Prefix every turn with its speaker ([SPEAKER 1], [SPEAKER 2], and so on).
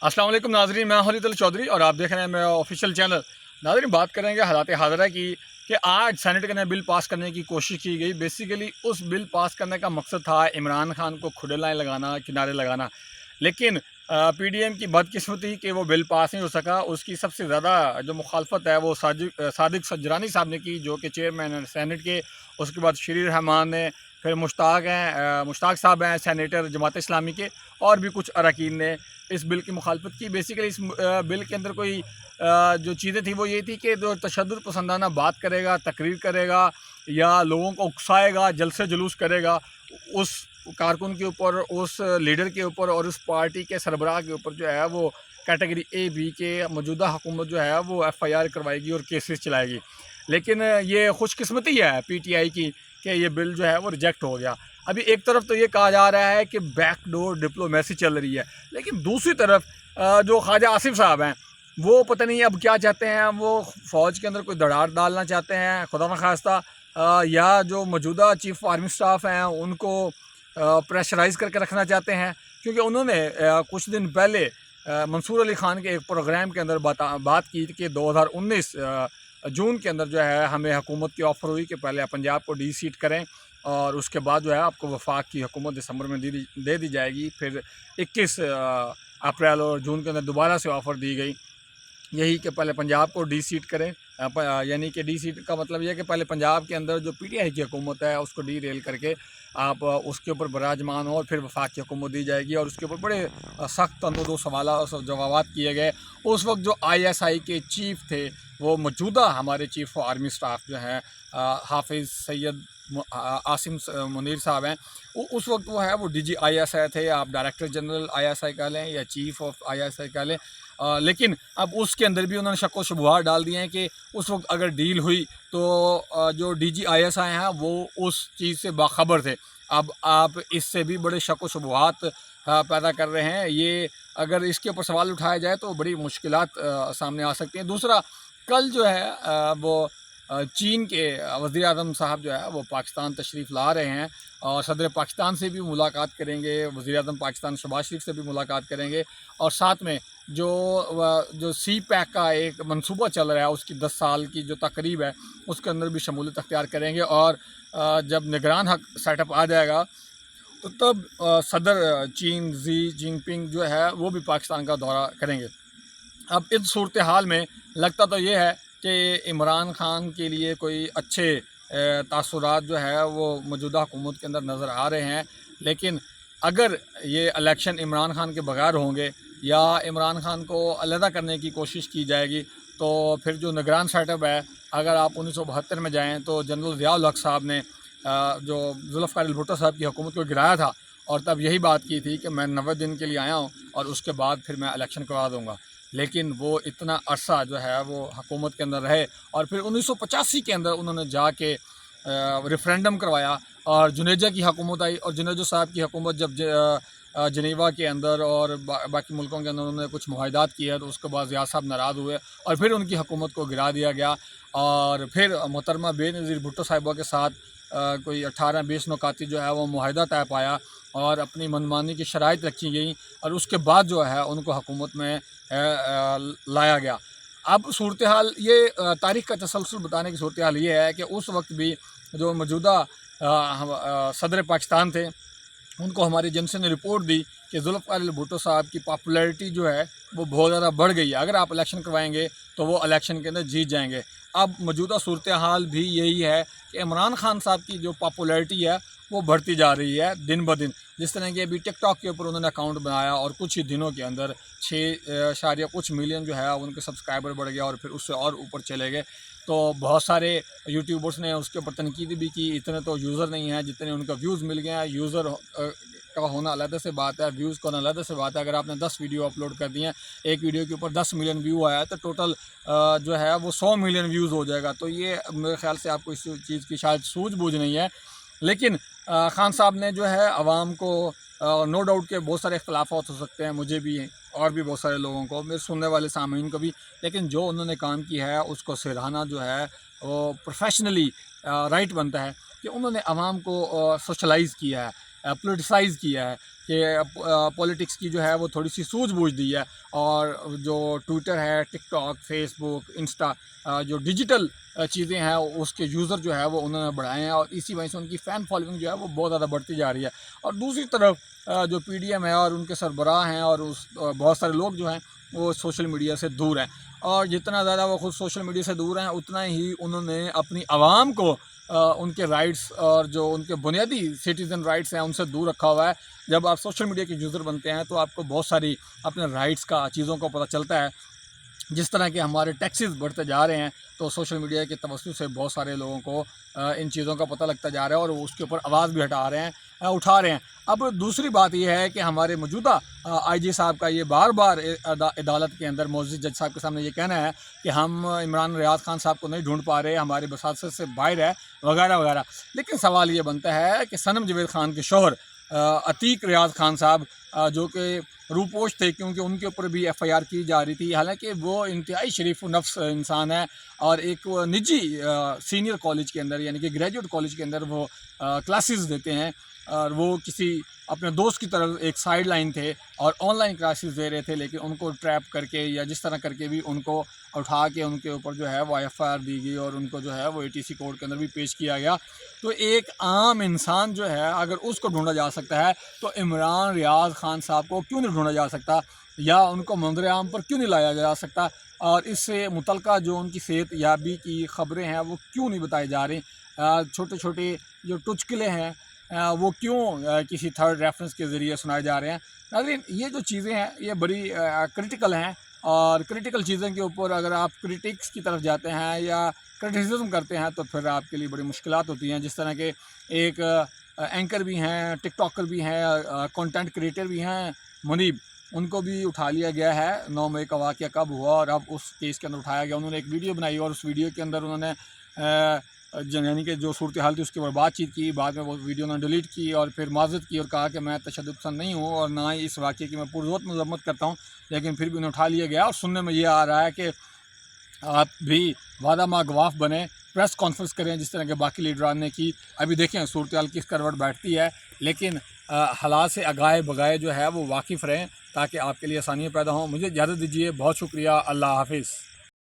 [SPEAKER 1] السلام علیکم ناظرین، میں خالد چودھری اور آپ دیکھ رہے ہیں میرا آفیشیل چینل۔ ناظرین، بات کریں گے حالات حاضرہ کی کہ آج سینٹ کے بل پاس کرنے کی کوشش کی گئی۔ بیسیکلی اس بل پاس کرنے کا مقصد تھا عمران خان کو کھڑے لائن لگانا، کنارے لگانا، لیکن پی ڈی ایم کی بدقسمتی کہ وہ بل پاس نہیں ہو سکا۔ اس کی سب سے زیادہ جو مخالفت ہے وہ صادق سجرانی صاحب نے کی، جو کہ چیئرمین ہیں سینٹ کے۔ اس کے بعد شریر رحمان نے، پھر مشتاق صاحب ہیں سینیٹر جماعت اسلامی کے، اور بھی کچھ اراکین نے اس بل کی مخالفت کی۔ بیسیکلی اس بل کے اندر کوئی جو چیزیں تھیں وہ یہ تھی کہ جو تشدد پسندانہ بات کرے گا، تقریر کرے گا یا لوگوں کو اکسائے گا، جلسے جلوس کرے گا، اس کارکن کے اوپر، اس لیڈر کے اوپر اور اس پارٹی کے سربراہ کے اوپر جو ہے وہ کیٹیگری اے بی کے موجودہ حکومت جو ہے وہ ایف آئی آر کروائے گی اور کیسز چلائے گی۔ لیکن یہ خوش قسمتی ہے پی ٹی آئی کی کہ یہ بل جو ہے وہ ریجیکٹ ہو گیا۔ ابھی ایک طرف تو یہ کہا جا رہا ہے کہ بیک ڈور ڈپلومیسی چل رہی ہے، لیکن دوسری طرف جو خواجہ آصف صاحب ہیں وہ پتہ نہیں اب کیا چاہتے ہیں۔ وہ فوج کے اندر کوئی دڑار ڈالنا چاہتے ہیں خدا نخواستہ، یا جو موجودہ چیف آرمی سٹاف ہیں ان کو پریشرائز کر کے رکھنا چاہتے ہیں، کیونکہ انہوں نے کچھ دن پہلے منصور علی خان کے ایک پروگرام کے اندر بات کی کہ 2019 جون کے اندر جو ہے ہمیں حکومت کی آفر ہوئی کہ پہلے پنجاب کو ڈی سیٹ کریں اور اس کے بعد جو ہے آپ کو وفاق کی حکومت دسمبر میں دے دی جائے گی۔ پھر 21 اپریل اور جون کے اندر دوبارہ سے آفر دی گئی، یہی کہ پہلے پنجاب کو ڈی سیٹ کریں، یعنی کہ ڈی سیٹ کا مطلب یہ ہے کہ پہلے پنجاب کے اندر جو پی ٹی آئی کی حکومت ہے اس کو ڈی ریل کر کے آپ اس کے اوپر براجمان ہو اور پھر وفاق کی حکومت دی جائے گی۔ اور اس کے اوپر بڑے سخت تنوع سوالات اور جوابات کیے گئے۔ اس وقت جو آئی ایس آئی کے چیف تھے وہ موجودہ ہمارے چیف آرمی سٹاف جو ہیں حافظ سید عاصم منیر صاحب ہیں، اس وقت وہ ہے وہ D G I S I تھے، آپ director general I S I کہہ لیں یا chief of I S I کہہ لیں، لیکن اب اس کے اندر بھی انہوں نے شک و شبہات ڈال دیے ہیں کہ اس وقت اگر ڈیل ہوئی تو جو D G I S I ہیں وہ اس چیز سے باخبر تھے۔ اب آپ اس سے بھی بڑے شک و شبہات پیدا کر رہے ہیں۔ یہ اگر اس کے اوپر سوال اٹھایا جائے تو بڑی مشکلات سامنے آ سکتی ہیں۔ دوسرا، کل جو ہے وہ چین کے وزیر اعظم صاحب جو ہے وہ پاکستان تشریف لا رہے ہیں اور صدر پاکستان سے بھی ملاقات کریں گے، وزیر اعظم پاکستان شہباز شریف سے بھی ملاقات کریں گے، اور ساتھ میں جو سی پیک کا ایک منصوبہ چل رہا ہے اس کی 10 سال کی جو تقریب ہے اس کے اندر بھی شمولیت اختیار کریں گے۔ اور جب نگران حق سیٹ اپ آ جائے گا تو تب صدر چین زی جن پنگ جو ہے وہ بھی پاکستان کا دورہ کریں گے۔ اب اس صورتحال میں لگتا تو یہ ہے کہ عمران خان کے لیے کوئی اچھے تاثرات جو ہے وہ موجودہ حکومت کے اندر نظر آ رہے ہیں، لیکن اگر یہ الیکشن عمران خان کے بغیر ہوں گے یا عمران خان کو علیحدہ کرنے کی کوشش کی جائے گی تو پھر جو نگران سیٹ اپ ہے، اگر آپ 1972 میں جائیں تو جنرل ضیاء الحق صاحب نے جو ذوالفقار بھٹو صاحب کی حکومت کو گرایا تھا، اور تب یہی بات کی تھی کہ میں 90 دن کے لیے آیا ہوں اور اس کے بعد پھر میں الیکشن کروا دوں گا، لیکن وہ اتنا عرصہ جو ہے وہ حکومت کے اندر رہے، اور پھر 1985 کے اندر انہوں نے جا کے ریفرینڈم کروایا اور جنیجہ کی حکومت آئی، اور جنیجہ صاحب کی حکومت جب جنیوا کے اندر اور باقی ملکوں کے اندر انہوں نے کچھ معاہدات کیے تو اس کے بعد ضیاء صاحب ناراض ہوئے اور پھر ان کی حکومت کو گرا دیا گیا، اور پھر محترمہ بے نظیر بھٹو صاحبہ کے ساتھ کوئی 18-20 نکاتی جو ہے وہ معاہدہ طے پایا اور اپنی منمانی کی شرائط رکھی گئیں، اور اس کے بعد جو ہے ان کو حکومت میں لایا گیا۔ اب صورتحال یہ تاریخ کا تسلسل بتانے کی صورتحال یہ ہے کہ اس وقت بھی جو موجودہ صدر پاکستان تھے ان کو ہماری ایجنسی نے رپورٹ دی کہ ذوالفقار بھٹو صاحب کی پاپولیرٹی جو ہے وہ بہت زیادہ بڑھ گئی ہے، اگر آپ الیکشن کروائیں گے تو وہ الیکشن کے اندر جیت جائیں گے۔ اب موجودہ صورتحال بھی یہی ہے کہ عمران خان صاحب کی جو پاپولیرٹی ہے وہ بڑھتی جا رہی ہے دن بدن، جس طرح کہ ابھی ٹک ٹاک کے اوپر انہوں نے اکاؤنٹ بنایا اور کچھ ہی دنوں کے اندر 6 ملین جو ہے ان کے سبسکرائبر بڑھ گیا اور پھر اس سے اور اوپر چلے گئے۔ تو بہت سارے یوٹیوبرز نے اس کے اوپر تنقید بھی کی، اتنے تو یوزر نہیں ہیں جتنے ان کا ویوز مل گئے ہیں۔ یوزر کا ہونا علیحدہ سے بات ہے، ویوز کا ہونا علیحدہ سے بات ہے۔ اگر آپ نے 10 ویڈیو اپلوڈ کر دی ہیں، ایک ویڈیو کے اوپر 10 ملین ویو آیا ہے تو ٹوٹل جو ہے وہ 100 ملین ویوز ہو جائے گا۔ تو یہ میرے خیال سے آپ کو اس چیز کی شاید سوجھ بوجھ نہیں ہے، لیکن خان صاحب نے جو ہے عوام کو نو ڈاؤٹ کہ بہت سارے اختلافات ہو سکتے ہیں، مجھے بھی اور بھی بہت سارے لوگوں کو، میرے سننے والے سامعین کو بھی، لیکن جو انہوں نے کام کیا ہے اس کو سراہنا جو ہے وہ پروفیشنلی رائٹ بنتا ہے کہ انہوں نے عوام کو سوشلائز کیا ہے، پولیٹیسائز کیا ہے۔ کہ پولیٹکس کی جو ہے وہ تھوڑی سی سوجھ بوجھ دی ہے، اور جو ٹویٹر ہے، ٹک ٹاک، فیس بک، انسٹا، جو ڈیجیٹل چیزیں ہیں اس کے یوزر جو ہے وہ انہوں نے بڑھائے ہیں، اور اسی وجہ سے ان کی فین فالوئنگ جو ہے وہ بہت زیادہ بڑھتی جا رہی ہے۔ اور دوسری طرف جو پی ڈی ایم ہے اور ان کے سربراہ ہیں اور بہت سارے لوگ جو ہیں وہ سوشل میڈیا سے دور ہیں، اور جتنا زیادہ وہ خود سوشل میڈیا سے دور ہیں اتنا ہی انہوں نے اپنی عوام کو ان کے رائٹس اور جو ان کے بنیادی سٹیزن رائٹس ہیں ان سے دور رکھا ہوا ہے۔ جب آپ سوشل میڈیا کے یوزر بنتے ہیں تو آپ کو بہت ساری اپنے رائٹس کا چیزوں کا پتہ چلتا ہے، جس طرح کہ ہمارے ٹیکسز بڑھتے جا رہے ہیں تو سوشل میڈیا کے توسط سے بہت سارے لوگوں کو ان چیزوں کا پتہ لگتا جا رہا ہے، اور وہ اس کے اوپر آواز بھی اٹھا رہے ہیں۔ اب دوسری بات یہ ہے کہ ہمارے موجودہ آئی جی صاحب کا یہ بار بار عدالت کے اندر معزز جج صاحب کے سامنے یہ کہنا ہے کہ ہم عمران ریاض خان صاحب کو نہیں ڈھونڈ پا رہے، ہمارے بساطت سے باہر ہے، وغیرہ وغیرہ۔ لیکن سوال یہ بنتا ہے کہ صنم جاوید خان کے شوہر عتیق ریاض خان صاحب جو کہ روپوش تھے، کیونکہ ان کے اوپر بھی ایف آئی آر کی جا رہی تھی، حالانکہ وہ انتہائی شریف و نفس انسان ہے، اور ایک نجی سینئر کالج کے اندر یعنی کہ گریجویٹ کالج کے اندر وہ کلاسز دیتے ہیں، اور وہ کسی اپنے دوست کی طرف ایک سائیڈ لائن تھے اور آن لائن کلاسز دے رہے تھے، لیکن ان کو ٹریپ کر کے یا جس طرح کر کے بھی ان کو اٹھا کے ان کے اوپر جو ہے وہ ایف آئی آر دی گئی، اور ان کو جو ہے وہ اے ٹی سی کورٹ کے اندر بھی پیش کیا گیا۔ تو ایک عام انسان جو ہے اگر اس کو ڈھونڈا جا سکتا ہے تو عمران ریاض خان صاحب کو کیوں نہیں ڈھونڈا جا سکتا، یا ان کو منظر عام پر کیوں نہیں لایا جا سکتا، اور اس سے متعلقہ جو ان کی صحت یابی کی خبریں ہیں وہ کیوں نہیں بتائی جا رہی، چھوٹے چھوٹے جو ٹچکلے ہیں وہ کیوں کسی تھرڈ ریفرنس کے ذریعے سنائے جا رہے ہیں۔ ناظرین، یہ جو چیزیں ہیں یہ بڑی کرٹیکل ہیں، اور کرٹیکل چیزوں کے اوپر اگر آپ کرٹکس کی طرف جاتے ہیں یا کرٹیسزم کرتے ہیں تو پھر آپ کے لیے بڑی مشکلات ہوتی ہیں، جس طرح کہ ایک اینکر بھی ہیں، ٹک ٹاکر بھی ہیں، کنٹینٹ کریٹر بھی ہیں منیب، ان کو بھی اٹھا لیا گیا ہے۔ 9 مئی کا واقعہ کب ہوا اور اب اس کیس کے اندر اٹھایا گیا، انہوں نے ایک ویڈیو بنائی اور اس ویڈیو کے اندر انہوں نے یعنی کہ جو صورتحال تھی اس کے اوپر بات چیت کی، بعد میں وہ ویڈیو انہوں نے ڈیلیٹ کی اور پھر معذرت کی اور کہا کہ میں تشدد پسند نہیں ہوں اور نہ ہی اس واقعے کی میں پرزور مذمت کرتا ہوں، لیکن پھر بھی انہیں اٹھا لیا گیا۔ اور سننے میں یہ آ رہا ہے کہ آپ بھی وعدہ ماں گواف بنیں، پریس کانفرنس کریں جس طرح کے باقی لیڈران نے کی۔ ابھی دیکھیں صورتحال کس کروٹ بیٹھتی ہے، لیکن حالات سے آگاہ بگائے جو ہے وہ واقف رہیں تاکہ آپ کے لیے آسانیاں پیدا ہوں۔ مجھے اجازت دیجیے، بہت شکریہ، اللہ حافظ۔